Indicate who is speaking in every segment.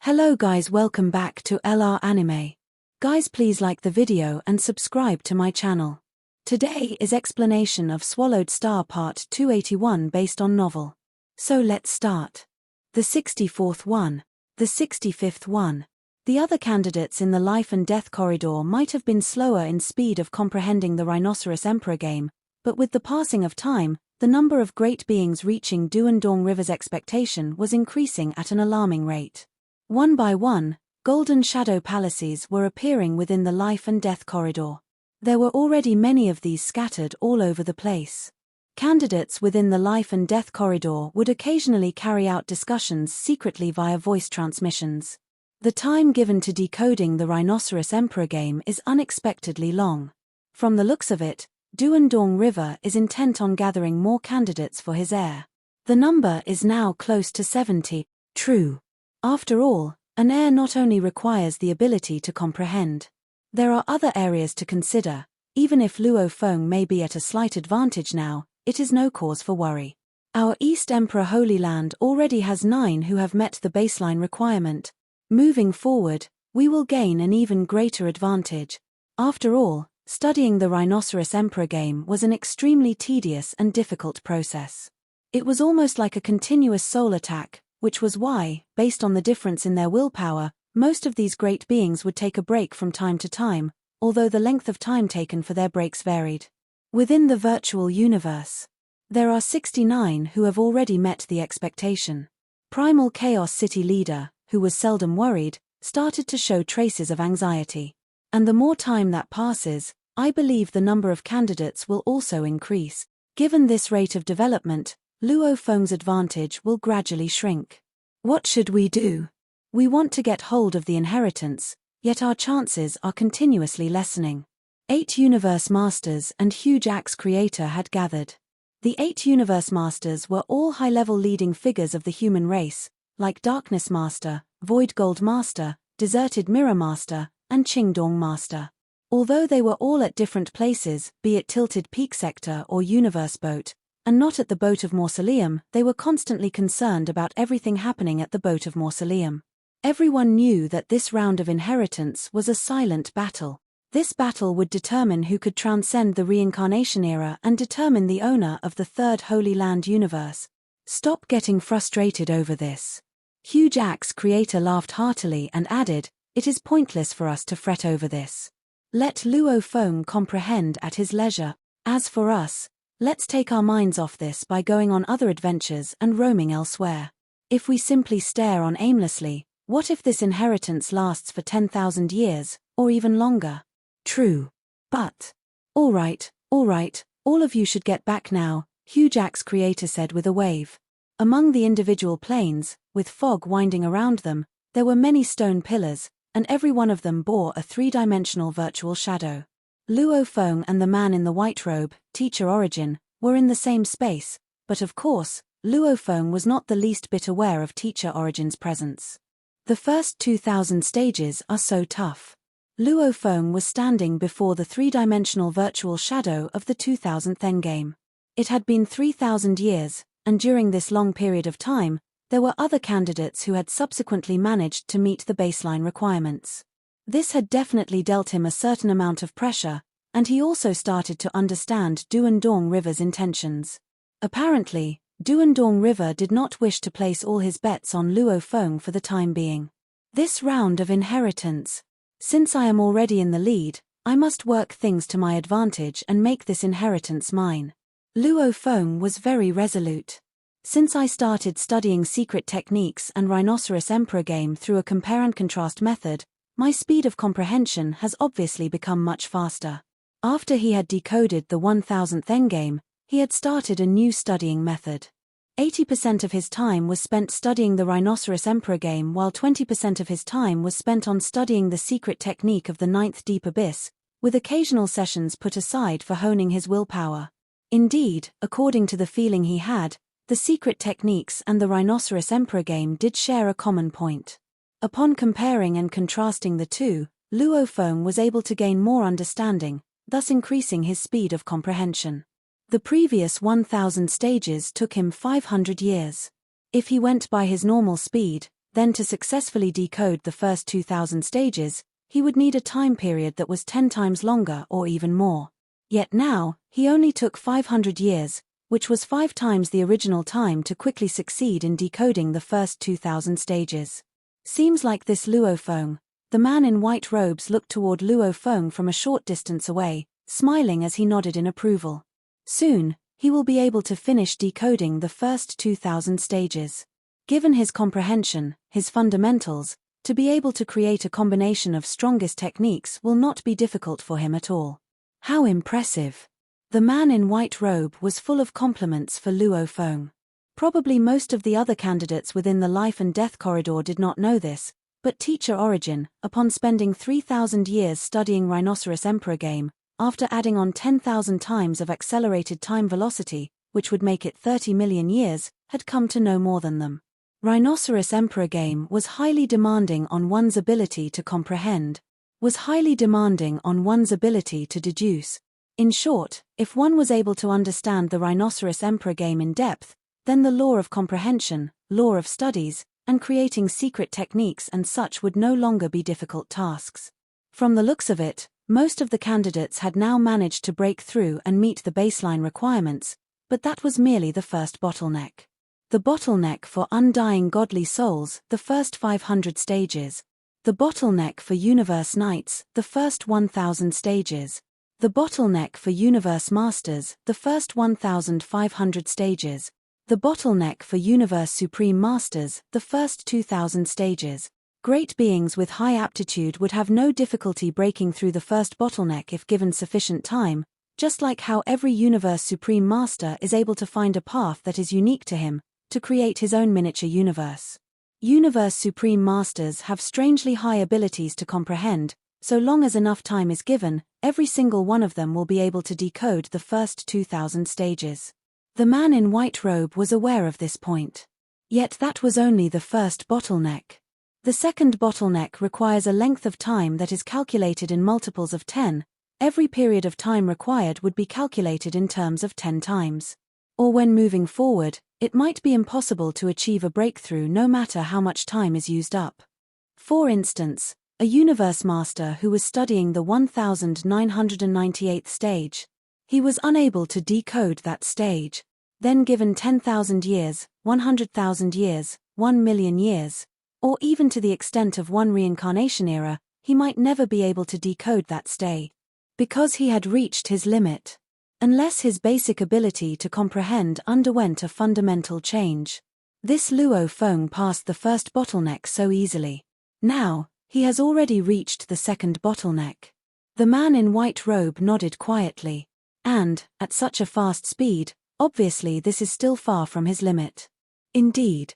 Speaker 1: Hello guys, welcome back to LR Anime. Guys, please like the video and subscribe to my channel. Today is explanation of Swallowed Star Part 281 based on novel. So let's start. The 64th one. The 65th one. The other candidates in the life and death corridor might have been slower in speed of comprehending the Rhinoceros Emperor game, but with the passing of time, the number of great beings reaching Duandong River's expectation was increasing at an alarming rate. One by one, golden shadow palaces were appearing within the life and death corridor. There were already many of these scattered all over the place. Candidates within the life and death corridor would occasionally carry out discussions secretly via voice transmissions. The time given to decoding the Rhinoceros Emperor game is unexpectedly long. From the looks of it, Duandong River is intent on gathering more candidates for his heir. The number is now close to 70. True. After all, an heir not only requires the ability to comprehend. There are other areas to consider. Even if Luo Feng may be at a slight advantage now, it is no cause for worry. Our East Emperor Holy Land already has 9 who have met the baseline requirement. Moving forward, we will gain an even greater advantage. After all, studying the Rhinoceros Emperor game was an extremely tedious and difficult process. It was almost like a continuous soul attack, which was why, based on the difference in their willpower, most of these great beings would take a break from time to time, although the length of time taken for their breaks varied. Within the virtual universe, there are 69 who have already met the expectation. Primal Chaos City leader, who was seldom worried, started to show traces of anxiety. And the more time that passes, I believe the number of candidates will also increase. Given this rate of development, Luo Feng's advantage will gradually shrink. What should we do? We want to get hold of the inheritance, yet our chances are continuously lessening. 8 Universe Masters and Huge Axe Creator had gathered. The 8 Universe Masters were all high-level leading figures of the human race, like Darkness Master, Void Gold Master, Deserted Mirror Master, and Qingdong Master. Although they were all at different places, be it Tilted Peak Sector or Universe Boat, and not at the Boat of Mausoleum, they were constantly concerned about everything happening at the Boat of Mausoleum. Everyone knew that this round of inheritance was a silent battle. This battle would determine who could transcend the reincarnation era and determine the owner of the Third Holy Land universe. Stop getting frustrated over this. Huge Axe Creator laughed heartily and added, "It is pointless for us to fret over this. Let Luo Feng comprehend at his leisure. As for us, let's take our minds off this by going on other adventures and roaming elsewhere. If we simply stare on aimlessly, what if this inheritance lasts for 10,000 years, or even longer?" True. But, all right, all of you should get back now, Huge Axe Creator said with a wave. Among the individual planes, with fog winding around them, there were many stone pillars, and every one of them bore a 3-dimensional virtual shadow. Luo Feng and the man in the white robe, Teacher Origin, were in the same space, but of course, Luo Feng was not the least bit aware of Teacher Origin's presence. The first 2,000 stages are so tough. Luo Feng was standing before the 3-dimensional virtual shadow of the 2000th endgame. It had been 3,000 years, and during this long period of time, there were other candidates who had subsequently managed to meet the baseline requirements. This had definitely dealt him a certain amount of pressure, and he also started to understand Duandong River's intentions. Apparently, Duandong River did not wish to place all his bets on Luo Feng for the time being. This round of inheritance. Since I am already in the lead, I must work things to my advantage and make this inheritance mine. Luo Feng was very resolute. Since I started studying secret techniques and Rhinoceros Emperor game through a compare and contrast method, my speed of comprehension has obviously become much faster. After he had decoded the 1000th endgame, he had started a new studying method. 80% of his time was spent studying the Rhinoceros Emperor game, while 20% of his time was spent on studying the secret technique of the 9th Deep Abyss, with occasional sessions put aside for honing his willpower. Indeed, according to the feeling he had, the secret techniques and the Rhinoceros Emperor game did share a common point. Upon comparing and contrasting the two, Luo Feng was able to gain more understanding, thus increasing his speed of comprehension. The previous 1,000 stages took him 500 years. If he went by his normal speed, Then to successfully decode the first 2000 stages, he would need a time period that was 10 times longer or even more. Yet now, he only took 500 years, which was 5 times the original time to quickly succeed in decoding the first 2000 stages. Seems like this Luo Feng. The man in white robes looked toward Luo Feng from a short distance away, smiling as he nodded in approval. Soon, he will be able to finish decoding the first 2000 stages. Given his comprehension, his fundamentals, to be able to create a combination of strongest techniques will not be difficult for him at all. How impressive! The man in white robe was full of compliments for Luo Feng. Probably most of the other candidates within the life and death corridor did not know this, but teacher Origin, upon spending 3,000 years studying Rhinoceros Emperor game, after adding on 10,000 times of accelerated time velocity, which would make it 30 million years, had come to know more than them. Rhinoceros Emperor game was highly demanding on one's ability to comprehend, was highly demanding on one's ability to deduce. In short, if one was able to understand the Rhinoceros Emperor game in depth, then the law of comprehension, law of studies, and creating secret techniques and such would no longer be difficult tasks. From the looks of it, most of the candidates had now managed to break through and meet the baseline requirements, but that was merely the first bottleneck. The bottleneck for undying godly souls, the first 500 stages. The bottleneck for universe knights, the first 1000 stages. The bottleneck for universe masters, the first 1500 stages. The bottleneck for universe supreme masters, the first 2000 stages. Great beings with high aptitude would have no difficulty breaking through the first bottleneck if given sufficient time, just like how every universe supreme master is able to find a path that is unique to him, to create his own miniature universe. Universe supreme masters have strangely high abilities to comprehend. So long as enough time is given, every single one of them will be able to decode the first 2000 stages. The man in white robe was aware of this point. Yet that was only the first bottleneck. The second bottleneck requires a length of time that is calculated in multiples of 10. Every period of time required would be calculated in terms of 10 times. Or when moving forward, it might be impossible to achieve a breakthrough no matter how much time is used up. For instance, a universe master who was studying the 1998th stage. He was unable to decode that stage. Then given 10,000 years, 100,000 years, 1 million years, or even to the extent of one reincarnation era, he might never be able to decode that stage. Because he had reached his limit. Unless his basic ability to comprehend underwent a fundamental change. This Luo Feng passed the first bottleneck so easily. Now, he has already reached the second bottleneck. The man in white robe nodded quietly. And, at such a fast speed, obviously this is still far from his limit. Indeed,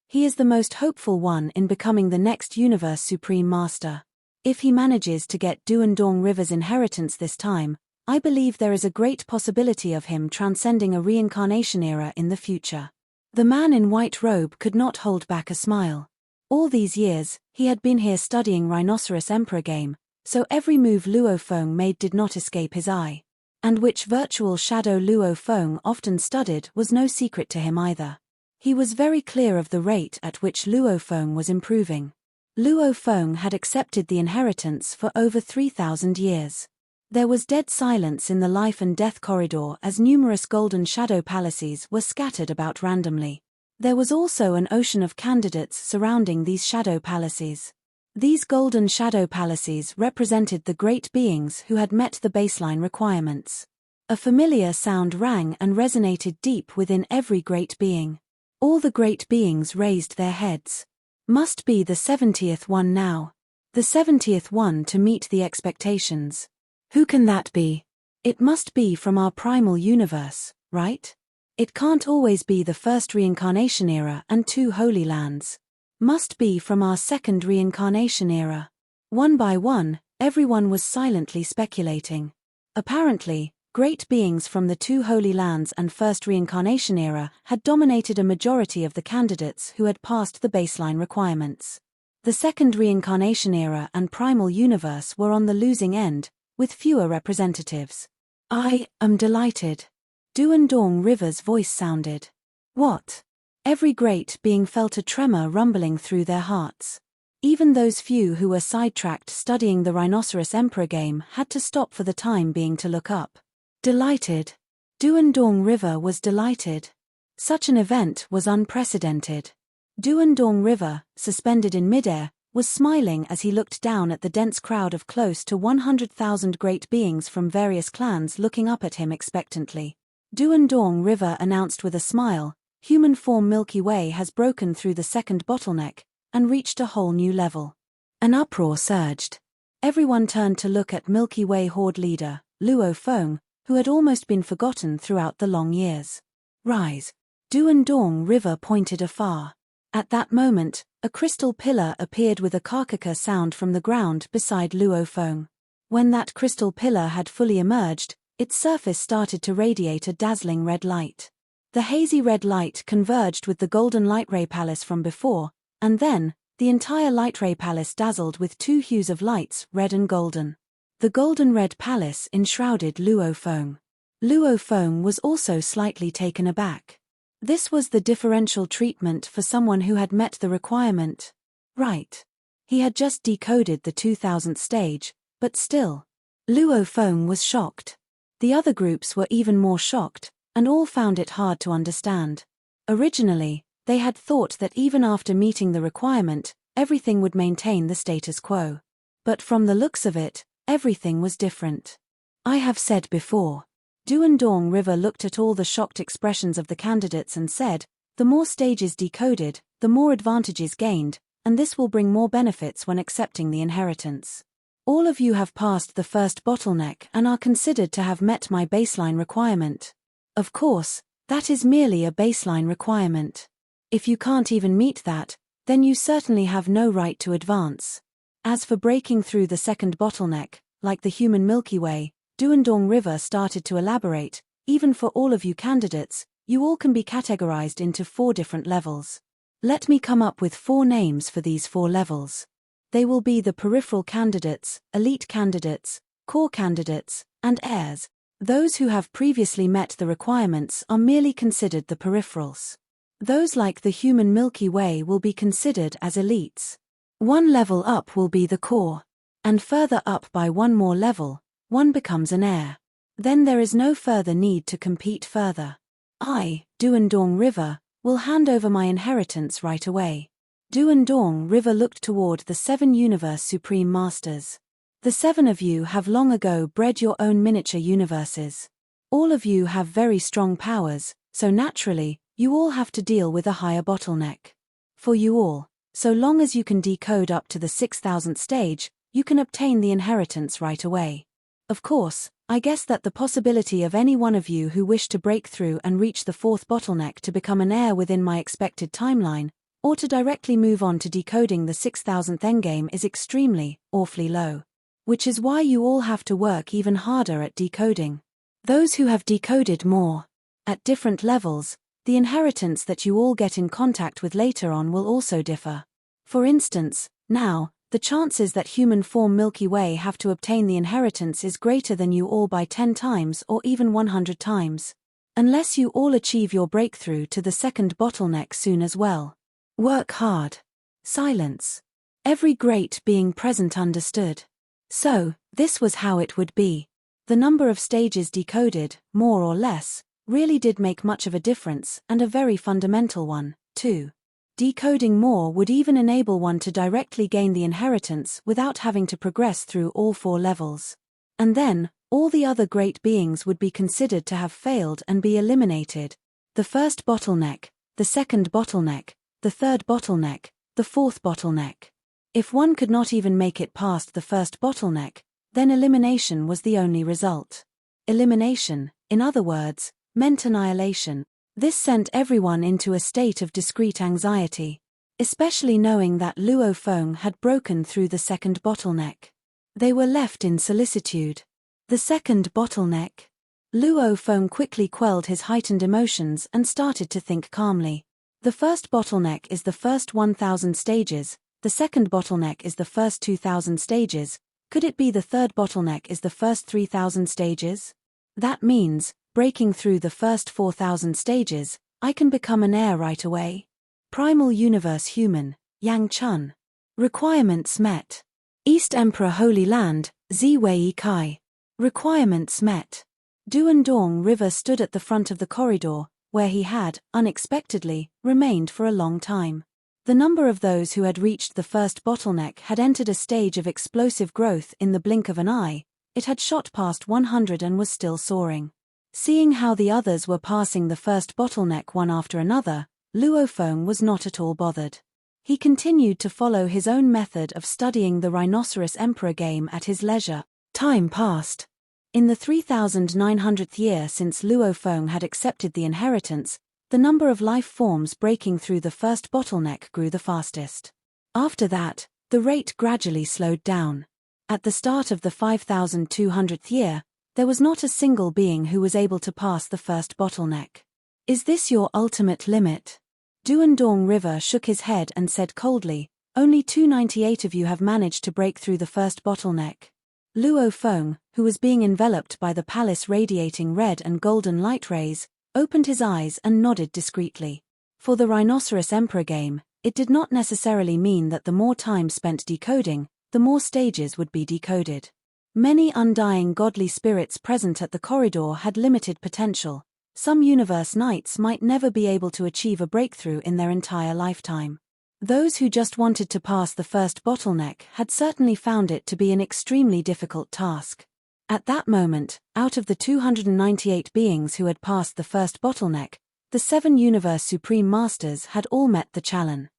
Speaker 1: he is the most hopeful one in becoming the next Universe Supreme Master. If he manages to get Duandong River's inheritance this time, I believe there is a great possibility of him transcending a reincarnation era in the future. The man in white robe could not hold back a smile. All these years, he had been here studying Rhinoceros Emperor game, so every move Luo Feng made did not escape his eye. And which virtual shadow Luo Feng often studied was no secret to him either. He was very clear of the rate at which Luo Feng was improving. Luo Feng had accepted the inheritance for over 3,000 years. There was dead silence in the life and death corridor as numerous golden shadow palaces were scattered about randomly. There was also an ocean of candidates surrounding these shadow palaces. These golden shadow palaces represented the great beings who had met the baseline requirements. A familiar sound rang and resonated deep within every great being. All the great beings raised their heads. Must be the 70th one now. The 70th one to meet the expectations. Who can that be? It must be from our primal universe, right? It can't always be the first reincarnation era and 2 holy lands. Must be from our second reincarnation era. One by one, everyone was silently speculating. Apparently, great beings from the 2 holy lands and first reincarnation era had dominated a majority of the candidates who had passed the baseline requirements. The second reincarnation era and primal universe were on the losing end, with fewer representatives. I am delighted. Duandong River's voice sounded. What? Every great being felt a tremor rumbling through their hearts. Even those few who were sidetracked studying the Rhinoceros Emperor game had to stop for the time being to look up. Delighted. Duandong River was delighted. Such an event was unprecedented. Duandong River, suspended in midair, was smiling as he looked down at the dense crowd of close to 100,000 great beings from various clans looking up at him expectantly. Duandong River announced with a smile, human form Milky Way has broken through the second bottleneck and reached a whole new level. An uproar surged. Everyone turned to look at Milky Way Horde leader, Luo Feng, who had almost been forgotten throughout the long years. Rise. Duandong River pointed afar. At that moment, a crystal pillar appeared with a kakaka sound from the ground beside Luo Feng. When that crystal pillar had fully emerged, its surface started to radiate a dazzling red light. The hazy red light converged with the golden light ray palace from before, and then, the entire light ray palace dazzled with two hues of lights, red and golden. The golden-red palace enshrouded Luo Feng. Luo Feng was also slightly taken aback. This was the differential treatment for someone who had met the requirement. Right. He had just decoded the 2000th stage, but still. Luo Feng was shocked. The other groups were even more shocked, and all found it hard to understand. Originally, they had thought that even after meeting the requirement, everything would maintain the status quo. But from the looks of it, everything was different. I have said before. Duandong River looked at all the shocked expressions of the candidates and said, the more stages decoded, the more advantages gained, and this will bring more benefits when accepting the inheritance. All of you have passed the first bottleneck and are considered to have met my baseline requirement. Of course, that is merely a baseline requirement. If you can't even meet that, then you certainly have no right to advance. As for breaking through the second bottleneck, like the human Milky Way, Duandong River started to elaborate, even for all of you candidates, you all can be categorized into 4 different levels. Let me come up with 4 names for these 4 levels. They will be the peripheral candidates, elite candidates, core candidates, and heirs. Those who have previously met the requirements are merely considered the peripherals. Those like the human Milky Way will be considered as elites. 1 level up will be the core. And further up by 1 more level, one becomes an heir. Then there is no further need to compete further. I, Duandong River, will hand over my inheritance right away. Duandong River looked toward the 7 Universe Supreme Masters. The 7 of you have long ago bred your own miniature universes. All of you have very strong powers, so naturally, you all have to deal with a higher bottleneck. For you all, so long as you can decode up to the 6000th stage, you can obtain the inheritance right away. Of course, I guess that the possibility of any one of you who wish to break through and reach the 4th bottleneck to become an heir within my expected timeline, or to directly move on to decoding the 6000th endgame is extremely, awfully low. Which is why you all have to work even harder at decoding. Those who have decoded more, at different levels, the inheritance that you all get in contact with later on will also differ. For instance, now, the chances that human form Milky Way have to obtain the inheritance is greater than you all by 10 times or even 100 times. Unless you all achieve your breakthrough to the 2nd bottleneck soon as well. Work hard. Silence. Every great being present understood. So, this was how it would be. The number of stages decoded, more or less, really did make much of a difference, and a very fundamental one, too. Decoding more would even enable one to directly gain the inheritance without having to progress through all 4 levels. And then, all the other great beings would be considered to have failed and be eliminated. The 1st bottleneck, the 2nd bottleneck, the 3rd bottleneck, the 4th bottleneck. If one could not even make it past the 1st bottleneck, then elimination was the only result. Elimination, in other words, meant annihilation. This sent everyone into a state of discrete anxiety, especially knowing that Luo Feng had broken through the 2nd bottleneck. They were left in solicitude. The 2nd bottleneck. Luo Feng quickly quelled his heightened emotions and started to think calmly. The 1st bottleneck is the first 1000 stages, the 2nd bottleneck is the first 2000 stages. Could it be the 3rd bottleneck is the first 3000 stages? That means, breaking through the first 4000 stages, I can become an heir right away. Primal Universe Human, Yang Chun. Requirements met. East Emperor Holy Land, Ziwei Kai. Requirements met. Duandong River stood at the front of the corridor, where he had, unexpectedly, remained for a long time. The number of those who had reached the first bottleneck had entered a stage of explosive growth in the blink of an eye. It had shot past 100 and was still soaring. Seeing how the others were passing the first bottleneck one after another, Luo Feng was not at all bothered. He continued to follow his own method of studying the Rhinoceros Emperor game at his leisure. Time passed. In the 3900th year since Luo Feng had accepted the inheritance, the number of life forms breaking through the first bottleneck grew the fastest. After that, the rate gradually slowed down. At the start of the 5200th year, there was not a single being who was able to pass the first bottleneck. Is this your ultimate limit? Duandong River shook his head and said coldly, only 298 of you have managed to break through the first bottleneck. Luo Feng, who was being enveloped by the palace radiating red and golden light rays, opened his eyes and nodded discreetly. For the Rhinoceros Emperor game, it did not necessarily mean that the more time spent decoding, the more stages would be decoded. Many undying godly spirits present at the corridor had limited potential. Some universe knights might never be able to achieve a breakthrough in their entire lifetime. Those who just wanted to pass the first bottleneck had certainly found it to be an extremely difficult task. At that moment, out of the 298 beings who had passed the first bottleneck, the 7 Universe Supreme Masters had all met the challenge.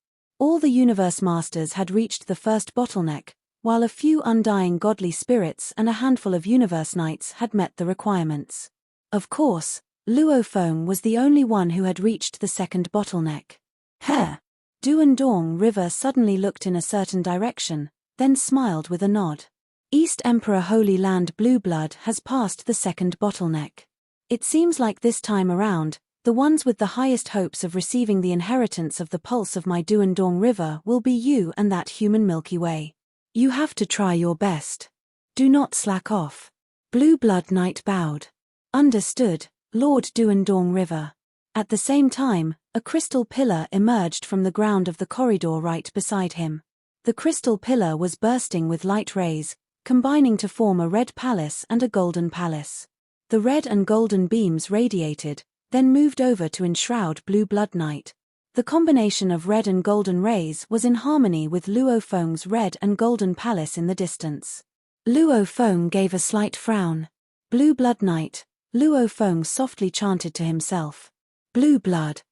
Speaker 1: All the Universe Masters had reached the first bottleneck, while a few undying godly spirits and a handful of Universe Knights had met the requirements. Of course, Luo Feng was the only one who had reached the second bottleneck. Duandong River suddenly looked in a certain direction, then smiled with a nod. East Emperor Holy Land Blue Blood has passed the second bottleneck. It seems like this time around, the ones with the highest hopes of receiving the inheritance of the pulse of my Duandong River will be you and that human Milky Way. You have to try your best. Do not slack off. Blue Blood Knight bowed. Understood, Lord Duandong River. At the same time, a crystal pillar emerged from the ground of the corridor right beside him. The crystal pillar was bursting with light rays, combining to form a red palace and a golden palace. The red and golden beams radiated, then moved over to enshroud Blue Blood Knight. The combination of red and golden rays was in harmony with Luo Feng's red and golden palace in the distance. Luo Feng gave a slight frown. Blue Blood Knight, Luo Feng softly chanted to himself. Blue Blood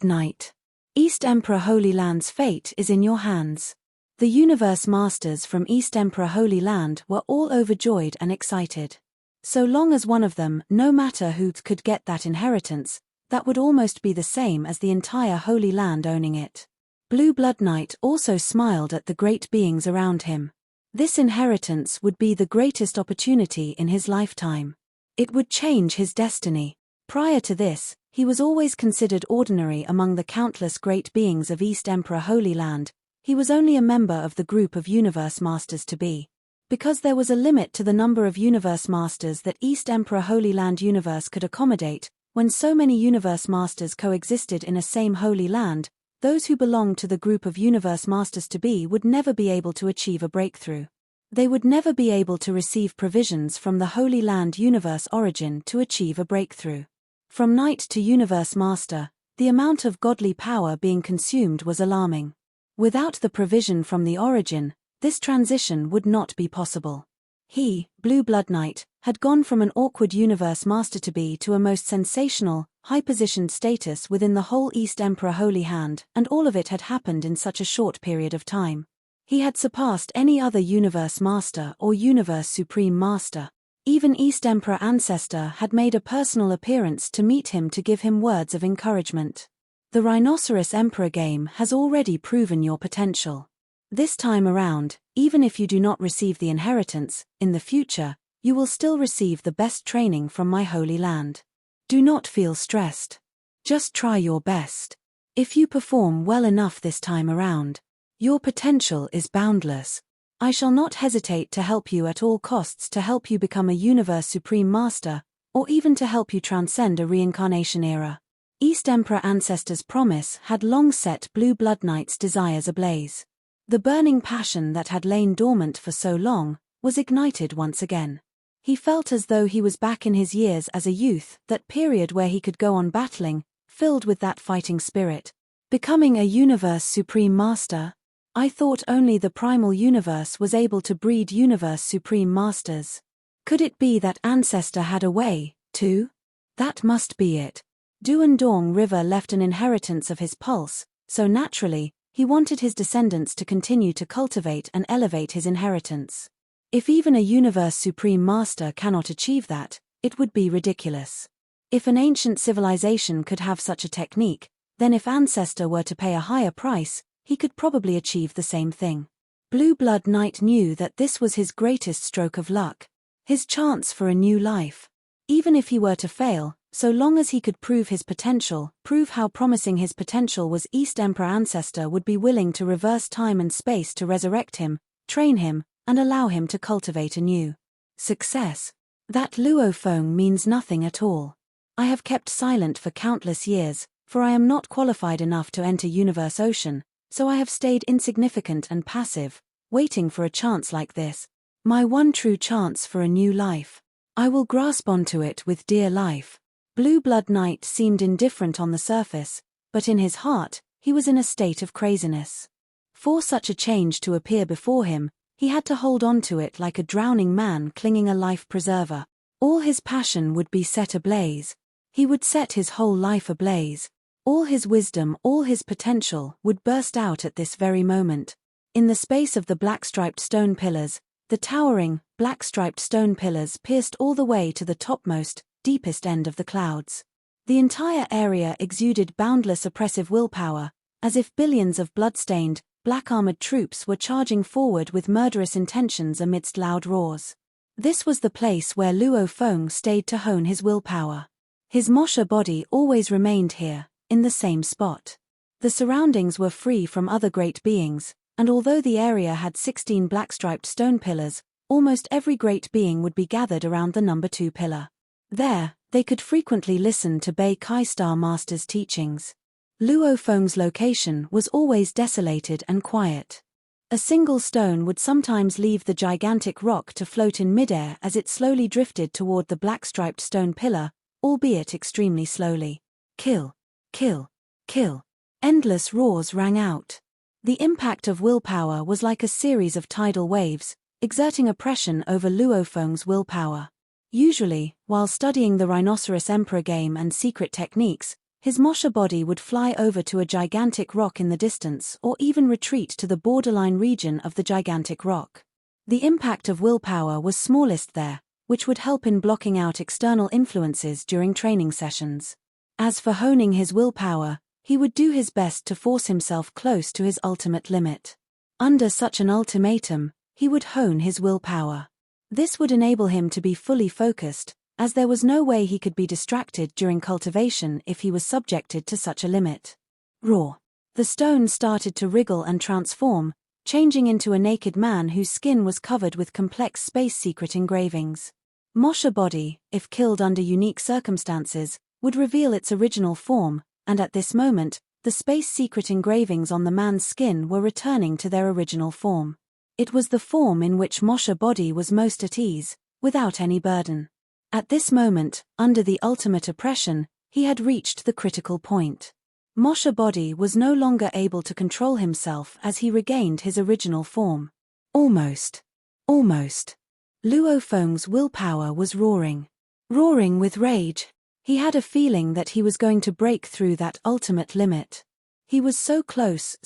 Speaker 1: Knight. East Emperor Holy Land's fate is in your hands. The Universe Masters from East Emperor Holy Land were all overjoyed and excited. So long as one of them, no matter who, could get that inheritance, that would almost be the same as the entire Holy Land owning it. Blue Blood Knight also smiled at the great beings around him. This inheritance would be the greatest opportunity in his lifetime. It would change his destiny. Prior to this, he was always considered ordinary among the countless great beings of East Emperor Holy Land. He was only a member of the group of Universe Masters to be. Because there was a limit to the number of Universe Masters that East Emperor Holy Land universe could accommodate, when so many Universe Masters coexisted in a same Holy Land, those who belonged to the group of Universe Masters to be would never be able to achieve a breakthrough. They would never be able to receive provisions from the Holy Land universe origin to achieve a breakthrough. From Knight to Universe Master, the amount of godly power being consumed was alarming. Without the provision from the origin, this transition would not be possible. He, Blue Blood Knight, had gone from an awkward Universe Master to be to a most sensational, high-positioned status within the whole East Emperor Holy Hand, and all of it had happened in such a short period of time. He had surpassed any other Universe Master or Universe Supreme Master. Even East Emperor Ancestor had made a personal appearance to meet him to give him words of encouragement. The Rhinoceros Emperor game has already proven your potential. This time around, even if you do not receive the inheritance, in the future, you will still receive the best training from my Holy Land. Do not feel stressed. Just try your best. If you perform well enough this time around, your potential is boundless. I shall not hesitate to help you at all costs, to help you become a Universe Supreme Master, or even to help you transcend a reincarnation era. East Emperor ancestor's promise had long set Blue Blood Knight's desires ablaze. The burning passion that had lain dormant for so long was ignited once again. He felt as though he was back in his years as a youth, that period where he could go on battling, filled with that fighting spirit. Becoming a universe supreme master? I thought only the primal universe was able to breed universe supreme masters. Could it be that ancestor had a way, too? That must be it. Duandong River left an inheritance of his pulse, so naturally, he wanted his descendants to continue to cultivate and elevate his inheritance. If even a universe supreme master cannot achieve that, it would be ridiculous. If an ancient civilization could have such a technique, then if ancestor were to pay a higher price, he could probably achieve the same thing. Blue Blood Knight knew that this was his greatest stroke of luck. His chance for a new life. Even if he were to fail, so long as he could prove his potential, prove how promising his potential was, East Emperor ancestor would be willing to reverse time and space to resurrect him, train him, and allow him to cultivate anew. Success. That Luo Feng means nothing at all. I have kept silent for countless years, for I am not qualified enough to enter Universe Ocean, so I have stayed insignificant and passive, waiting for a chance like this. My one true chance for a new life. I will grasp onto it with dear life. Blue Blood Knight seemed indifferent on the surface, but in his heart, he was in a state of craziness. For such a change to appear before him, he had to hold on to it like a drowning man clinging a life preserver. All his passion would be set ablaze. He would set his whole life ablaze. All his wisdom, all his potential, would burst out at this very moment. In the space of the black-striped stone pillars, the towering, black-striped stone pillars pierced all the way to the topmost, deepest end of the clouds. The entire area exuded boundless oppressive willpower, as if billions of blood-stained, black-armored troops were charging forward with murderous intentions amidst loud roars. This was the place where Luo Feng stayed to hone his willpower. His Mosha body always remained here, in the same spot. The surroundings were free from other great beings, and although the area had 16 black-striped stone pillars, almost every great being would be gathered around the number 2 pillar. There, they could frequently listen to Bei Kai Star Master's teachings. Luo Feng's location was always desolated and quiet. A single stone would sometimes leave the gigantic rock to float in midair as it slowly drifted toward the black-striped stone pillar, albeit extremely slowly. Kill. Kill. Kill. Endless roars rang out. The impact of willpower was like a series of tidal waves, exerting oppression over Luo Feng's willpower. Usually, while studying the Rhinoceros Emperor game and secret techniques, his Mosha body would fly over to a gigantic rock in the distance or even retreat to the borderline region of the gigantic rock. The impact of willpower was smallest there, which would help in blocking out external influences during training sessions. As for honing his willpower, he would do his best to force himself close to his ultimate limit. Under such an ultimatum, he would hone his willpower. This would enable him to be fully focused, as there was no way he could be distracted during cultivation if he was subjected to such a limit. Roar. The stone started to wriggle and transform, changing into a naked man whose skin was covered with complex space secret engravings. Mosha body, if killed under unique circumstances, would reveal its original form, and at this moment, the space secret engravings on the man's skin were returning to their original form. It was the form in which Mosha body was most at ease, without any burden. At this moment, under the ultimate oppression, he had reached the critical point. Mosha body was no longer able to control himself as he regained his original form. Almost. Luo Feng's willpower was roaring. Roaring with rage. He had a feeling that he was going to break through that ultimate limit. He was so close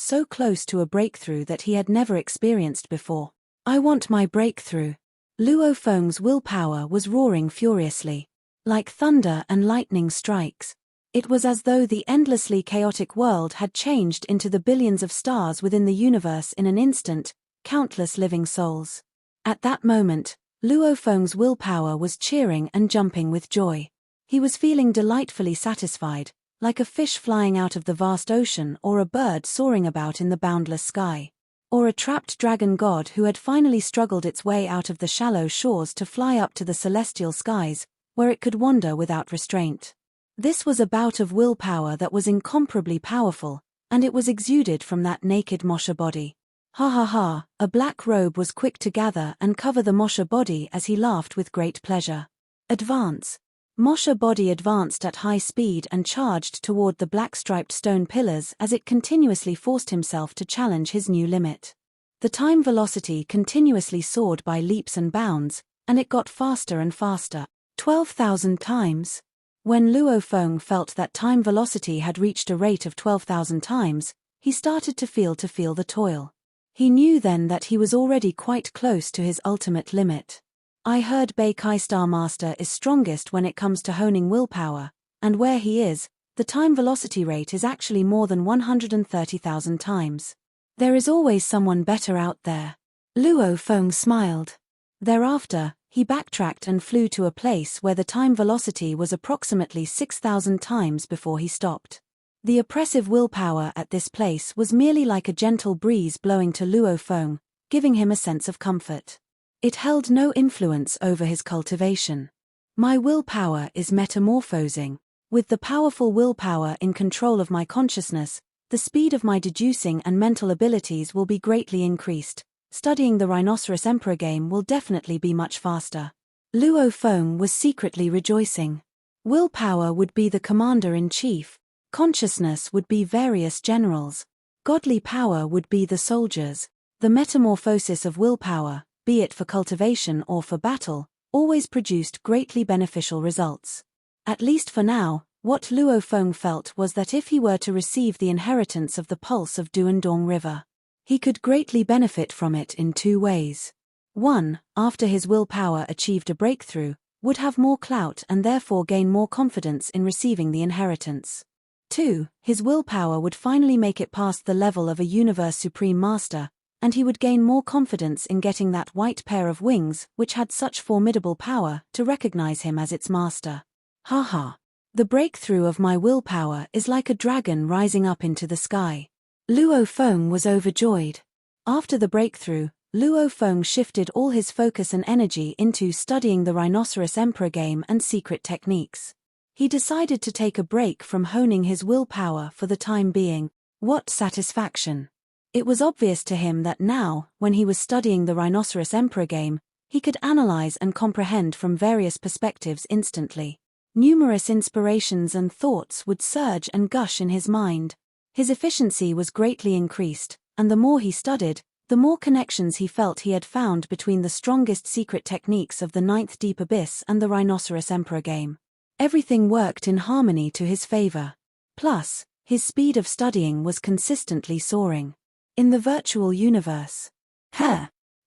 Speaker 1: to a breakthrough that he had never experienced before. I want my breakthrough. Luo Feng's willpower was roaring furiously. Like thunder and lightning strikes. It was as though the endlessly chaotic world had changed into the billions of stars within the universe in an instant, countless living souls. At that moment, Luo Feng's willpower was cheering and jumping with joy. He was feeling delightfully satisfied, like a fish flying out of the vast ocean or a bird soaring about in the boundless sky. Or a trapped dragon god who had finally struggled its way out of the shallow shores to fly up to the celestial skies, where it could wander without restraint. This was a bout of willpower that was incomparably powerful, and it was exuded from that naked Moshe body. Ha ha ha, a black robe was quick to gather and cover the Moshe body as he laughed with great pleasure. Advance. Moshe body advanced at high speed and charged toward the black-striped stone pillars as it continuously forced himself to challenge his new limit. The time velocity continuously soared by leaps and bounds, and it got faster and faster. 12,000 times. When Luo Feng felt that time velocity had reached a rate of 12,000 times, he started to feel the toil. He knew then that he was already quite close to his ultimate limit. I heard Bei Kai Star Master is strongest when it comes to honing willpower, and where he is, the time velocity rate is actually more than 130,000 times. There is always someone better out there. Luo Feng smiled. Thereafter, he backtracked and flew to a place where the time velocity was approximately 6,000 times before he stopped. The oppressive willpower at this place was merely like a gentle breeze blowing to Luo Feng, giving him a sense of comfort. It held no influence over his cultivation. My willpower is metamorphosing. With the powerful willpower in control of my consciousness, the speed of my deducing and mental abilities will be greatly increased. Studying the Rhinoceros Emperor game will definitely be much faster. Luo Feng was secretly rejoicing. Willpower would be the commander-in-chief, consciousness would be various generals, godly power would be the soldiers. The metamorphosis of willpower, be it for cultivation or for battle, always produced greatly beneficial results. At least for now, what Luo Feng felt was that if he were to receive the inheritance of the pulse of Duandong River, he could greatly benefit from it in two ways. 1. After his willpower achieved a breakthrough, would have more clout and therefore gain more confidence in receiving the inheritance. 2. His willpower would finally make it past the level of a Universe Supreme Master, and he would gain more confidence in getting that white pair of wings which had such formidable power to recognize him as its master. Ha. The breakthrough of my willpower is like a dragon rising up into the sky. Luo Feng was overjoyed. After the breakthrough, Luo Feng shifted all his focus and energy into studying the Rhinoceros Emperor game and secret techniques. He decided to take a break from honing his willpower for the time being. What satisfaction! It was obvious to him that now, when he was studying the Rhinoceros Emperor game, he could analyze and comprehend from various perspectives instantly. Numerous inspirations and thoughts would surge and gush in his mind. His efficiency was greatly increased, and the more he studied, the more connections he felt he had found between the strongest secret techniques of the Ninth Deep Abyss and the Rhinoceros Emperor game. Everything worked in harmony to his favor. Plus, his speed of studying was consistently soaring. In the virtual universe.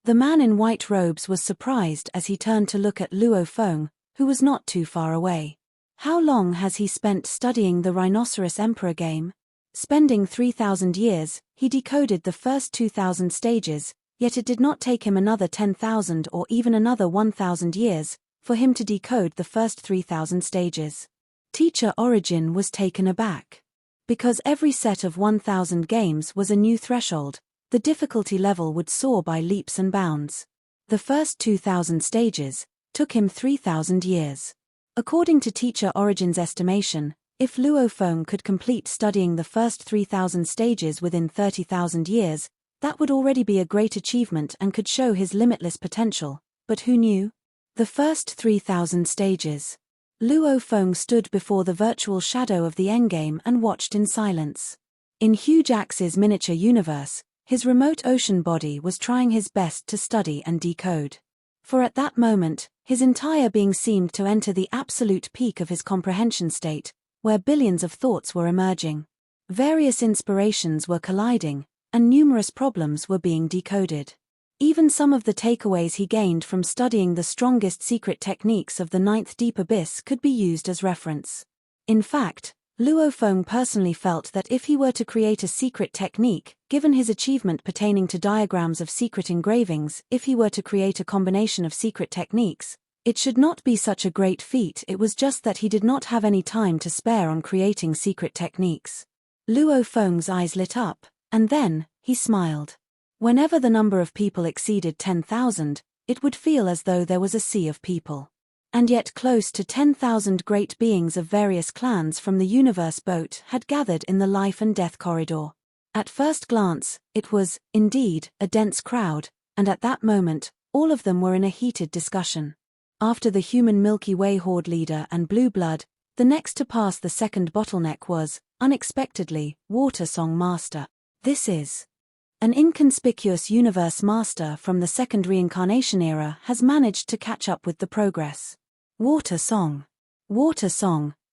Speaker 1: The man in white robes was surprised as he turned to look at Luo Feng, who was not too far away. How long has he spent studying the Rhinoceros Emperor game? Spending 3,000 years, he decoded the first 2,000 stages, yet it did not take him another 10,000 or even another 1,000 years for him to decode the first 3,000 stages. Teacher Origin was taken aback. Because every set of 1,000 games was a new threshold, the difficulty level would soar by leaps and bounds. The first 2,000 stages took him 3,000 years. According to Teacher Origin's estimation, if Luo Feng could complete studying the first 3,000 stages within 30,000 years, that would already be a great achievement and could show his limitless potential. But who knew? The first 3,000 stages. Luo Feng stood before the virtual shadow of the endgame and watched in silence. In Huge Axe's miniature universe, his remote ocean body was trying his best to study and decode. For at that moment, his entire being seemed to enter the absolute peak of his comprehension state, where billions of thoughts were emerging. Various inspirations were colliding, and numerous problems were being decoded. Even some of the takeaways he gained from studying the strongest secret techniques of the Ninth Deep Abyss could be used as reference. In fact, Luo Feng personally felt that if he were to create a secret technique, given his achievement pertaining to diagrams of secret engravings, if he were to create a combination of secret techniques, it should not be such a great feat. It was just that he did not have any time to spare on creating secret techniques. Luo Feng's eyes lit up, and then, he smiled. Whenever the number of people exceeded 10,000, it would feel as though there was a sea of people. And yet close to 10,000 great beings of various clans from the universe boat had gathered in the life and death corridor. At first glance, it was, indeed, a dense crowd, and at that moment, all of them were in a heated discussion. After the human Milky Way horde leader and Blue Blood, the next to pass the second bottleneck was, unexpectedly, Water Song Master. This is an inconspicuous universe master from the second reincarnation era has managed to catch up with the progress. Water Song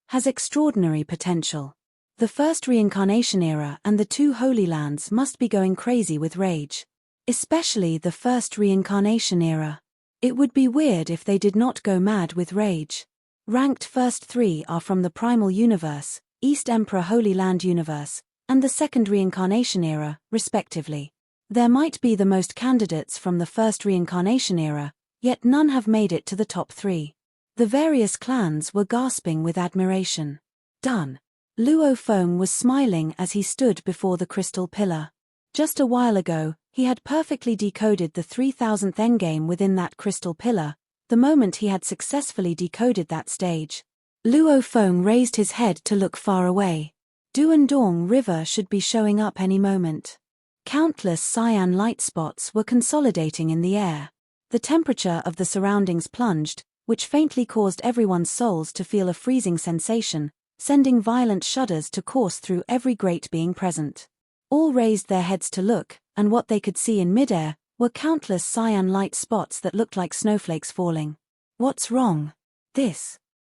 Speaker 1: has extraordinary potential. The first reincarnation era and the two Holy Lands must be going crazy with rage. Especially the first reincarnation era. It would be weird if they did not go mad with rage. Ranked first three are from the Primal Universe, East Emperor Holy Land Universe, and the second reincarnation era, respectively. There might be the most candidates from the first reincarnation era, yet none have made it to the top three. The various clans were gasping with admiration. Done. Luo Feng was smiling as he stood before the crystal pillar. Just a while ago, he had perfectly decoded the 3000th endgame within that crystal pillar, the moment he had successfully decoded that stage. Luo Feng raised his head to look far away. Duandong River should be showing up any moment. Countless cyan light spots were consolidating in the air. The temperature of the surroundings plunged, which faintly caused everyone's souls to feel a freezing sensation, sending violent shudders to course through every great being present. All raised their heads to look, and what they could see in midair were countless cyan light spots that looked like snowflakes falling. What's wrong?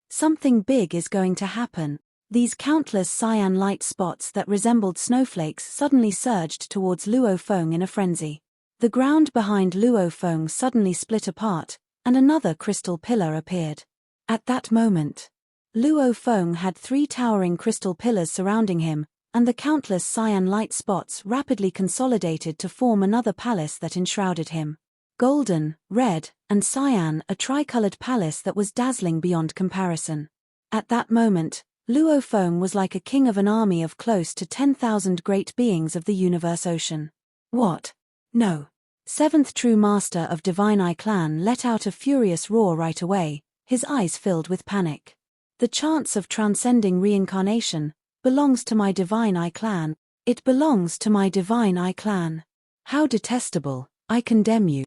Speaker 1: Something big is going to happen. These countless cyan light spots that resembled snowflakes suddenly surged towards Luo Feng in a frenzy. The ground behind Luo Feng suddenly split apart, and another crystal pillar appeared. At that moment, Luo Feng had three towering crystal pillars surrounding him, and the countless cyan light spots rapidly consolidated to form another palace that enshrouded him. Golden, red, and cyan, a tricolored palace that was dazzling beyond comparison. At that moment, Luo Feng was like a king of an army of close to 10,000 great beings of the universe ocean. What? No. Seventh true master of Divine Eye Clan let out a furious roar right away, his eyes filled with panic. The chance of transcending reincarnation belongs to my Divine Eye Clan. It belongs to my Divine Eye Clan. How detestable, I condemn you.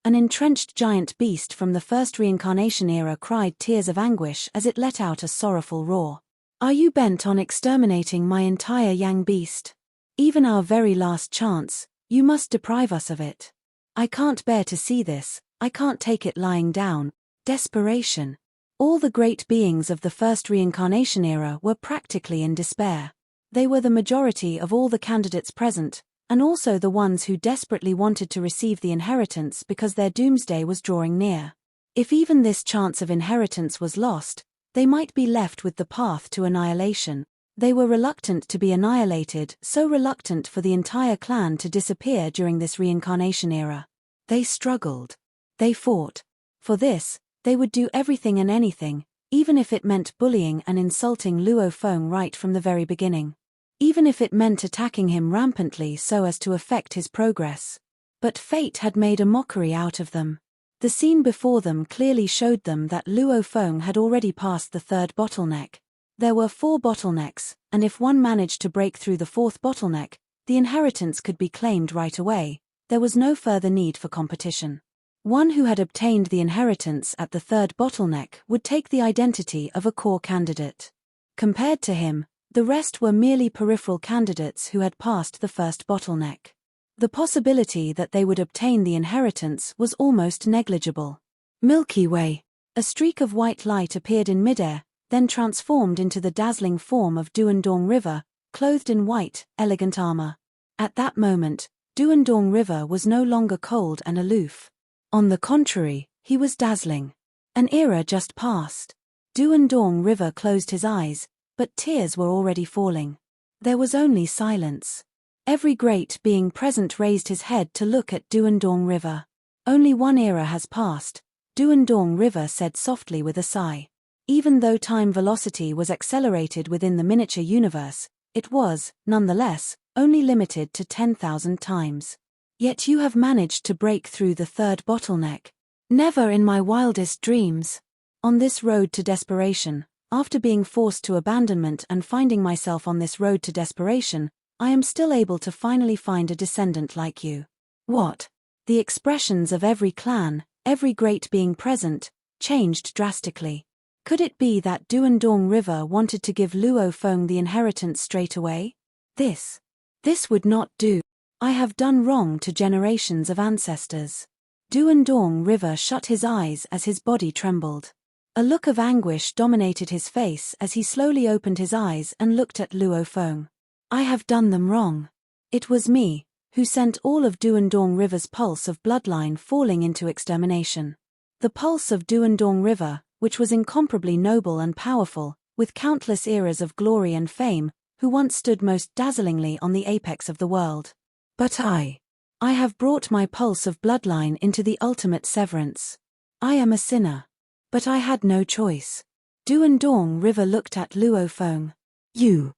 Speaker 1: An entrenched giant beast from the first reincarnation era cried tears of anguish as it let out a sorrowful roar. Are you bent on exterminating my entire Yang beast? Even our very last chance, you must deprive us of it. I can't bear to see this, I can't take it lying down. Desperation. All the great beings of the first reincarnation era were practically in despair. They were the majority of all the candidates present, and also the ones who desperately wanted to receive the inheritance because their doomsday was drawing near. If even this chance of inheritance was lost, they might be left with the path to annihilation. They were reluctant to be annihilated, so reluctant for the entire clan to disappear during this reincarnation era. They struggled. They fought. For this, they would do everything and anything, even if it meant bullying and insulting Luo Feng right from the very beginning. Even if it meant attacking him rampantly so as to affect his progress. But fate had made a mockery out of them. The scene before them clearly showed them that Luo Feng had already passed the third bottleneck. There were 4 bottlenecks, and if one managed to break through the 4th bottleneck, the inheritance could be claimed right away. There was no further need for competition. One who had obtained the inheritance at the 3rd bottleneck would take the identity of a core candidate. Compared to him, the rest were merely peripheral candidates who had passed the 1st bottleneck. The possibility that they would obtain the inheritance was almost negligible. Milky Way. A streak of white light appeared in midair, then transformed into the dazzling form of Duandong River, clothed in white, elegant armor. At that moment, Duandong River was no longer cold and aloof. On the contrary, he was dazzling. An era just passed. Duandong River closed his eyes, but tears were already falling. There was only silence. Every great being present raised his head to look at Duandong River. Only one era has passed, Duandong River said softly with a sigh. Even though time velocity was accelerated within the miniature universe, it was, nonetheless, only limited to 10,000 times. Yet you have managed to break through the 3rd bottleneck. Never in my wildest dreams. On this road to desperation, after being forced to abandonment and finding myself on this road to desperation, I am still able to finally find a descendant like you. What? The expressions of every clan, every great being present, changed drastically. Could it be that Duandong River wanted to give Luo Feng the inheritance straight away? This would not do. I have done wrong to generations of ancestors. Duandong River shut his eyes as his body trembled. A look of anguish dominated his face as he slowly opened his eyes and looked at Luo Feng. I have done them wrong. It was me who sent all of Duandong River's pulse of bloodline falling into extermination. The pulse of Duandong River, which was incomparably noble and powerful, with countless eras of glory and fame, who once stood most dazzlingly on the apex of the world. But I have brought my pulse of bloodline into the ultimate severance. I am a sinner. But I had no choice. Duandong River looked at Luo Feng. You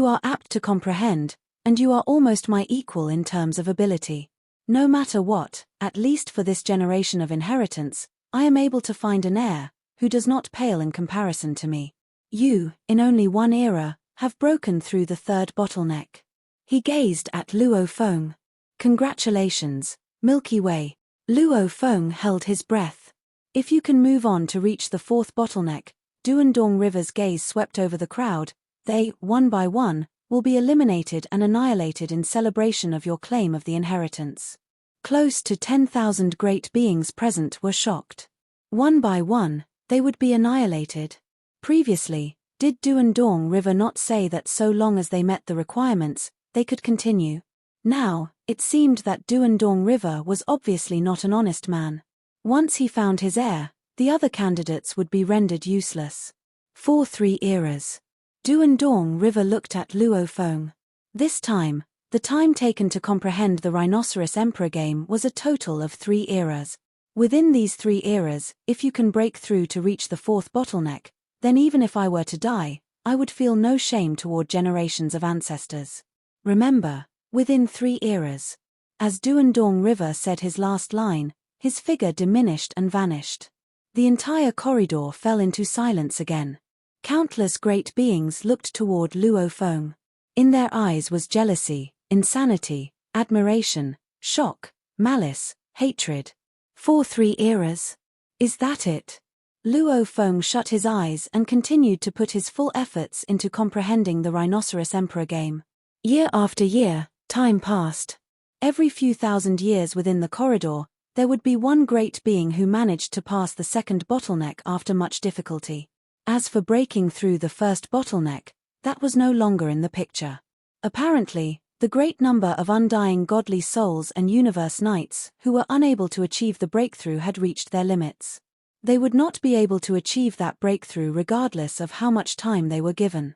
Speaker 1: are apt to comprehend, and you are almost my equal in terms of ability. No matter what, at least for this generation of inheritance, I am able to find an heir who does not pale in comparison to me. You, in only one era, have broken through the third bottleneck. He gazed at Luo Feng. Congratulations, Milky Way. Luo Feng held his breath. If you can move on to reach the fourth bottleneck, Duandong River's gaze swept over the crowd. They, one by one, will be eliminated and annihilated in celebration of your claim of the inheritance. Close to 10,000 great beings present were shocked. One by one, they would be annihilated. Previously, did Duandong River not say that so long as they met the requirements, they could continue? Now, it seemed that Duandong River was obviously not an honest man. Once he found his heir, the other candidates would be rendered useless. For 3 eras. Duandong River looked at Luo Feng. This time, the time taken to comprehend the Rhinoceros Emperor game was a total of 3 eras. Within these 3 eras, if you can break through to reach the fourth bottleneck, then even if I were to die, I would feel no shame toward generations of ancestors. Remember, within 3 eras. As Duandong River said his last line, his figure diminished and vanished. The entire corridor fell into silence again. Countless great beings looked toward Luo Feng. In their eyes was jealousy, insanity, admiration, shock, malice, hatred. For 3 eras? Is that it? Luo Feng shut his eyes and continued to put his full efforts into comprehending the Rhinoceros Emperor game. Year after year, time passed. Every few thousand years within the corridor, there would be one great being who managed to pass the second bottleneck after much difficulty. As for breaking through the first bottleneck, that was no longer in the picture. Apparently, the great number of undying godly souls and universe knights who were unable to achieve the breakthrough had reached their limits. They would not be able to achieve that breakthrough regardless of how much time they were given.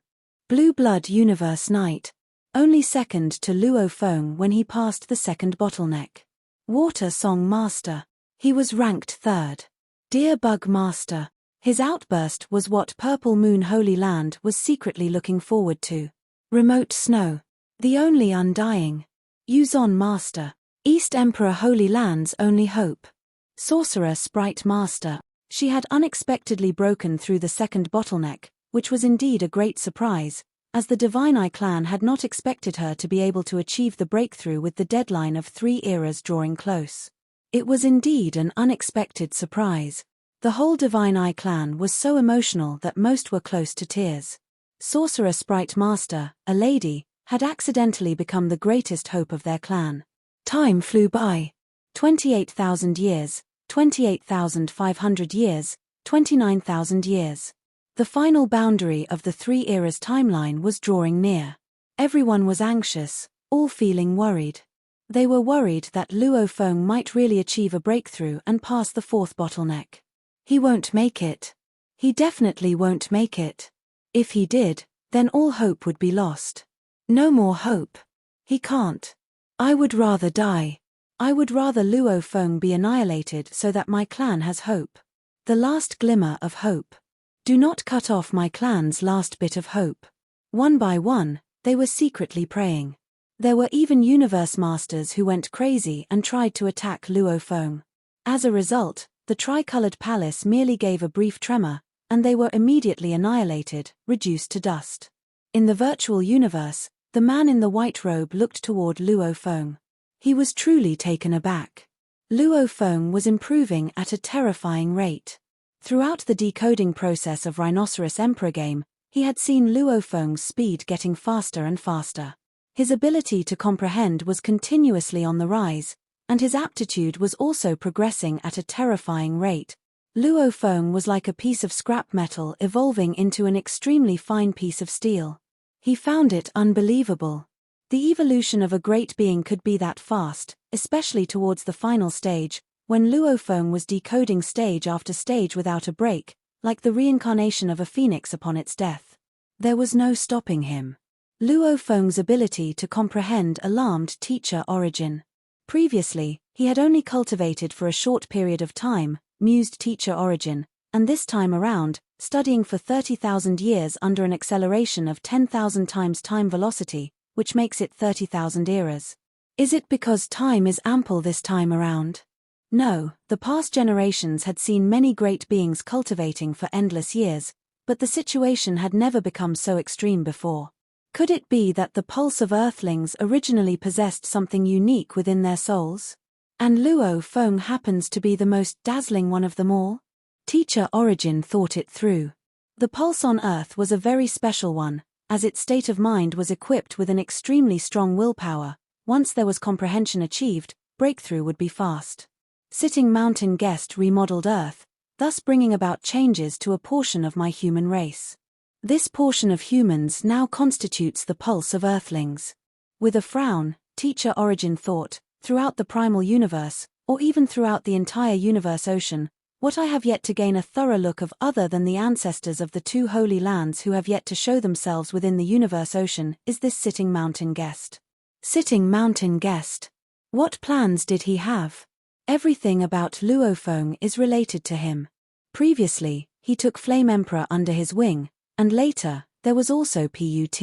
Speaker 1: Blue Blood Universe Knight. Only second to Luo Feng when he passed the second bottleneck. Water Song Master. He was ranked third. Deer Bug Master. His outburst was what Purple Moon Holy Land was secretly looking forward to. Remote Snow. The only undying. Yuzon Master. East Emperor Holy Land's only hope. Sorcerer Sprite Master. She had unexpectedly broken through the second bottleneck, which was indeed a great surprise, as the Divine Eye clan had not expected her to be able to achieve the breakthrough with the deadline of 3 eras drawing close. It was indeed an unexpected surprise. The whole Divine Eye clan was so emotional that most were close to tears. Sorcerer Sprite Master, a lady, had accidentally become the greatest hope of their clan. Time flew by. 28,000 years, 28,500 years, 29,000 years. The final boundary of the 3 eras timeline was drawing near. Everyone was anxious, all feeling worried. They were worried that Luo Feng might really achieve a breakthrough and pass the fourth bottleneck. He won't make it. He definitely won't make it. If he did, then all hope would be lost. No more hope. He can't. I would rather die. I would rather Luo Feng be annihilated so that my clan has hope. The last glimmer of hope. Do not cut off my clan's last bit of hope. One by one, they were secretly praying. There were even universe masters who went crazy and tried to attack Luo Feng. As a result, the tricolored palace merely gave a brief tremor, and they were immediately annihilated, reduced to dust. In the virtual universe, the man in the white robe looked toward Luo Feng. He was truly taken aback. Luo Feng was improving at a terrifying rate. Throughout the decoding process of Rhinoceros Emperor game, he had seen Luo Feng's speed getting faster and faster. His ability to comprehend was continuously on the rise, and his aptitude was also progressing at a terrifying rate. Luo Feng was like a piece of scrap metal evolving into an extremely fine piece of steel. He found it unbelievable. The evolution of a great being could be that fast, especially towards the final stage, when Luo Feng was decoding stage after stage without a break, like the reincarnation of a phoenix upon its death. There was no stopping him. Luo Feng's ability to comprehend alarmed teacher Origin. Previously, he had only cultivated for a short period of time, mused teacher Origin, and this time around, studying for 30,000 years under an acceleration of 10,000 times time velocity, which makes it 30,000 eras. Is it because time is ample this time around? No, the past generations had seen many great beings cultivating for endless years, but the situation had never become so extreme before. Could it be that the pulse of Earthlings originally possessed something unique within their souls? And Luo Feng happens to be the most dazzling one of them all? Teacher Origin thought it through. The pulse on Earth was a very special one, as its state of mind was equipped with an extremely strong willpower. Once there was comprehension achieved, breakthrough would be fast. Sitting Mountain Guest remodeled Earth, thus bringing about changes to a portion of my human race. This portion of humans now constitutes the pulse of Earthlings. With a frown, Teacher Origin thought, throughout the primal universe, or even throughout the entire universe ocean, what I have yet to gain a thorough look of other than the ancestors of the two holy lands who have yet to show themselves within the universe ocean is this Sitting Mountain Guest. Sitting Mountain Guest. What plans did he have? Everything about Luo Feng is related to him. Previously, he took Flame Emperor under his wing, and later, there was also PUT.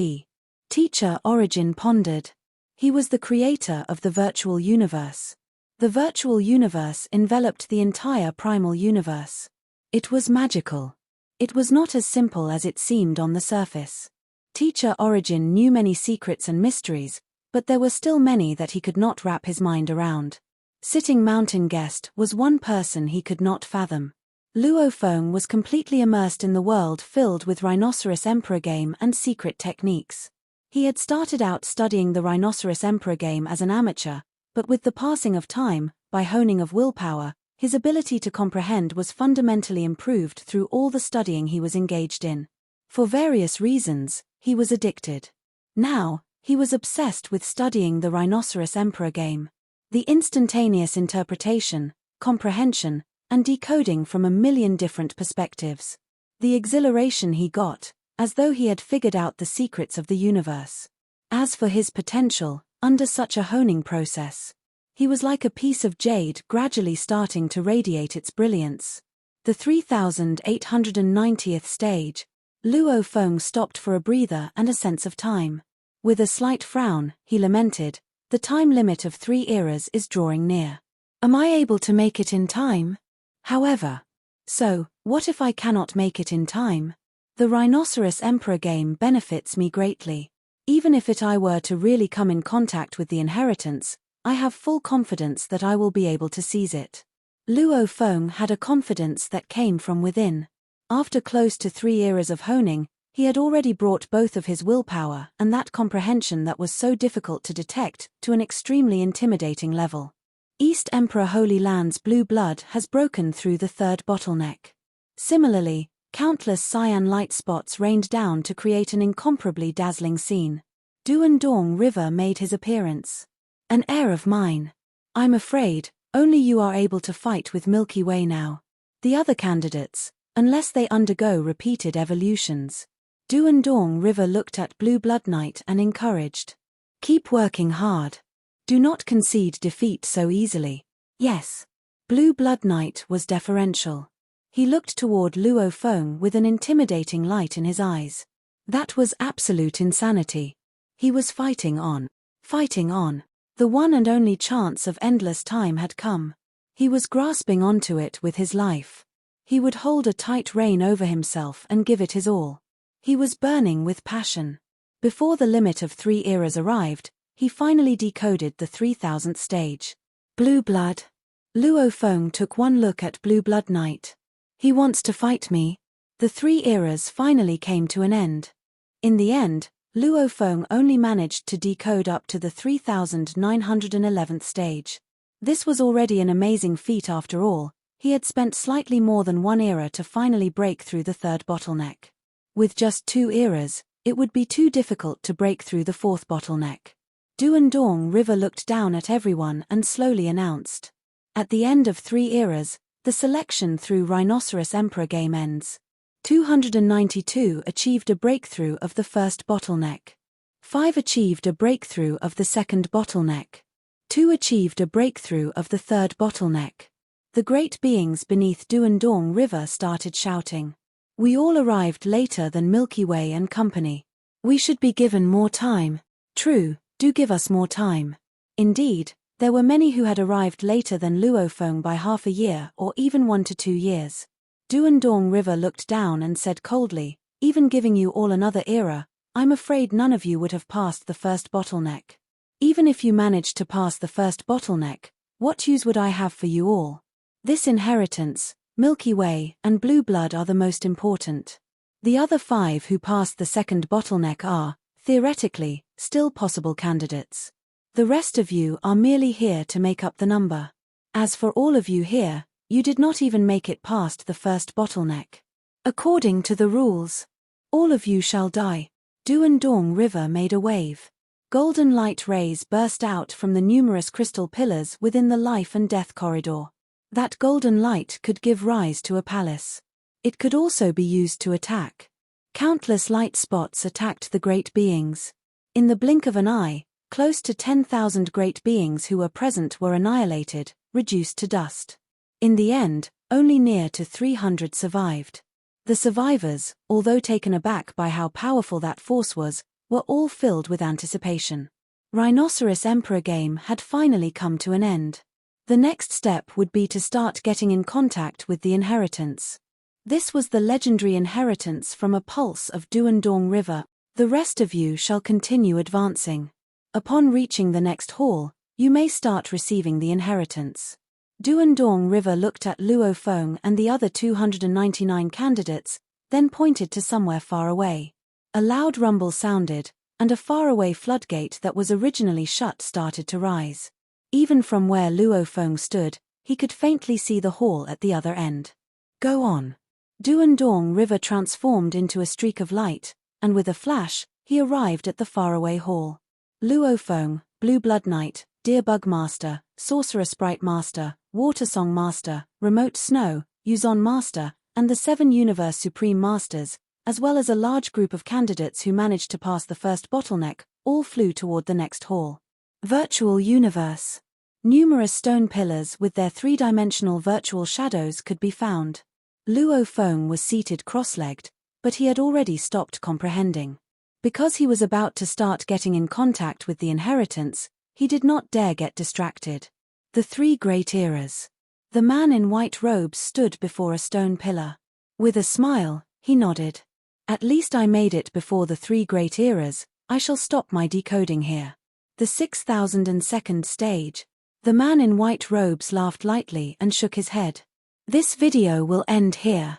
Speaker 1: Teacher Origin pondered. He was the creator of the virtual universe. The virtual universe enveloped the entire primal universe. It was magical. It was not as simple as it seemed on the surface. Teacher Origin knew many secrets and mysteries, but there were still many that he could not wrap his mind around. Sitting Mountain Guest was one person he could not fathom. Luo Feng was completely immersed in the world filled with Rhinoceros Emperor game and secret techniques. He had started out studying the Rhinoceros Emperor game as an amateur, but with the passing of time, by honing of willpower, his ability to comprehend was fundamentally improved through all the studying he was engaged in. For various reasons, he was addicted. Now, he was obsessed with studying the Rhinoceros Emperor game. The instantaneous interpretation, comprehension, and decoding from a million different perspectives. The exhilaration he got, as though he had figured out the secrets of the universe. As for his potential, under such a honing process, he was like a piece of jade gradually starting to radiate its brilliance. The 3890th stage, Luo Feng stopped for a breather and a sense of time. With a slight frown, he lamented, "The time limit of 3 eras is drawing near. Am I able to make it in time? However, so, what if I cannot make it in time? The Rhinoceros Emperor game benefits me greatly. Even if I were to really come in contact with the inheritance, I have full confidence that I will be able to seize it." Luo Feng had a confidence that came from within. After close to 3 eras of honing, he had already brought both of his willpower and that comprehension that was so difficult to detect to an extremely intimidating level. East Emperor Holy Land's blue blood has broken through the 3rd bottleneck. Similarly, countless cyan light spots rained down to create an incomparably dazzling scene. Duandong River made his appearance. "An heir of mine. I'm afraid, only you are able to fight with Milky Way now. The other candidates, unless they undergo repeated evolutions." Duandong River looked at Blue Blood Knight and encouraged. "Keep working hard. Do not concede defeat so easily." "Yes." Blue Blood Knight was deferential. He looked toward Luo Feng with an intimidating light in his eyes. That was absolute insanity. He was fighting on. Fighting on. The one and only chance of endless time had come. He was grasping onto it with his life. He would hold a tight rein over himself and give it his all. He was burning with passion. Before the limit of 3 eras arrived, he finally decoded the 3000th stage. Blue blood. Luo Feng took one look at Blue Blood Knight. He wants to fight me. The 3 eras finally came to an end. In the end, Luo Feng only managed to decode up to the 3911th stage. This was already an amazing feat after all. He had spent slightly more than 1 era to finally break through the 3rd bottleneck. With just 2 eras, it would be too difficult to break through the 4th bottleneck. Duandong River looked down at everyone and slowly announced. At the end of 3 eras, the selection through Rhinoceros Emperor game ends. 292 achieved a breakthrough of the 1st bottleneck. 5 achieved a breakthrough of the 2nd bottleneck. 2 achieved a breakthrough of the 3rd bottleneck. The great beings beneath Duandong River started shouting. We all arrived later than Milky Way and company. We should be given more time. True, do give us more time. Indeed, there were many who had arrived later than Luo Feng by half a year or even 1 to 2 years. Duandong River looked down and said coldly, even giving you all another era, I'm afraid none of you would have passed the 1st bottleneck. Even if you managed to pass the 1st bottleneck, what use would I have for you all? This inheritance, Milky Way, and Blue Blood are the most important. The other 5 who passed the 2nd bottleneck are, theoretically, still possible candidates. The rest of you are merely here to make up the number. As for all of you here, you did not even make it past the 1st bottleneck. According to the rules, all of you shall die. Duandong River made a wave. Golden light rays burst out from the numerous crystal pillars within the life and death corridor. That golden light could give rise to a palace. It could also be used to attack. Countless light spots attacked the great beings. In the blink of an eye, close to 10,000 great beings who were present were annihilated, reduced to dust. In the end, only near to 300 survived. The survivors, although taken aback by how powerful that force was, were all filled with anticipation. Rhinoceros Emperor game had finally come to an end. The next step would be to start getting in contact with the inheritance. This was the legendary inheritance from a pulse of Duandong River. The rest of you shall continue advancing. Upon reaching the next hall, you may start receiving the inheritance. Duandong River looked at Luo Feng and the other 299 candidates, then pointed to somewhere far away. A loud rumble sounded, and a faraway floodgate that was originally shut started to rise. Even from where Luo Feng stood, he could faintly see the hall at the other end. Go on. Duandong River transformed into a streak of light, and with a flash, he arrived at the faraway hall. Luo Feng, Blue Blood Knight, Deer Bug Master, Sorcerer Sprite Master, Water Song Master, Remote Snow, Yuzon Master, and the 7 Universe Supreme Masters, as well as a large group of candidates who managed to pass the 1st bottleneck, all flew toward the next hall. Virtual Universe. Numerous stone pillars with their 3-dimensional virtual shadows could be found. Luo Feng was seated cross-legged, but he had already stopped comprehending. Because he was about to start getting in contact with the inheritance, he did not dare get distracted. The 3 great eras. The man in white robes stood before a stone pillar. With a smile, he nodded. At least I made it before the 3 great eras. I shall stop my decoding here. The 6002nd stage. The man in white robes laughed lightly and shook his head. This video will end here.